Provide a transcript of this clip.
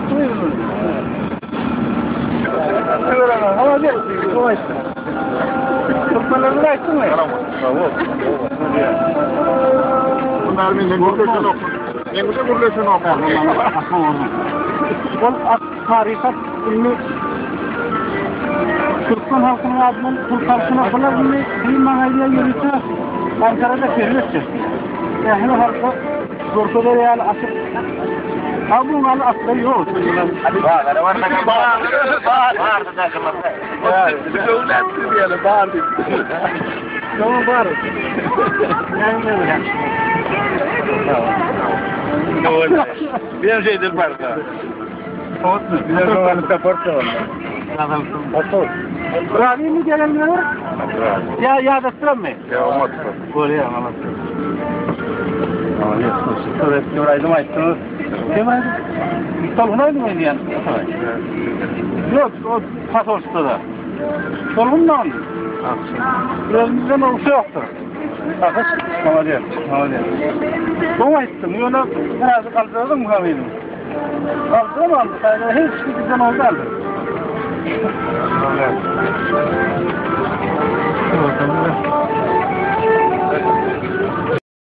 duyurulur. Ama bir kovaysın. Tutmalarını da açtın mı? Bunlar benim gurleşen okur. Yengüse gurleşen okur. Bu tarikat ilmi Türkmen halkının adının Türk halkına kadar bir manayla yürütü Ankara'da verilmiştir. Ehli halkı Gorko'da real asıl Abun al aslı yok. Var da kalmasa. Devlet diyelim var. Tamam var. Yani ne böyle? Doğru. Bir şeydir var da. Olsun. Bir de zamanı kaporta var. Asıl. Ravi mi gelenler? Ya da sıra mı? Ya olmaz. Böyle ya ama. Ama yapıyorsun. Evet, yoraydım açtınız. Kim aydı? Solgunaydı mıydı yani? Yok, o Fasors'ta da. Solgun da oldu. Bizden olsa yoktur. Bakış, Mamadiyat. Bu açtım, yola herhalde kaldıralım mı kamerini? Kaldıramadım, hiç bizden oldu aldı. Evet.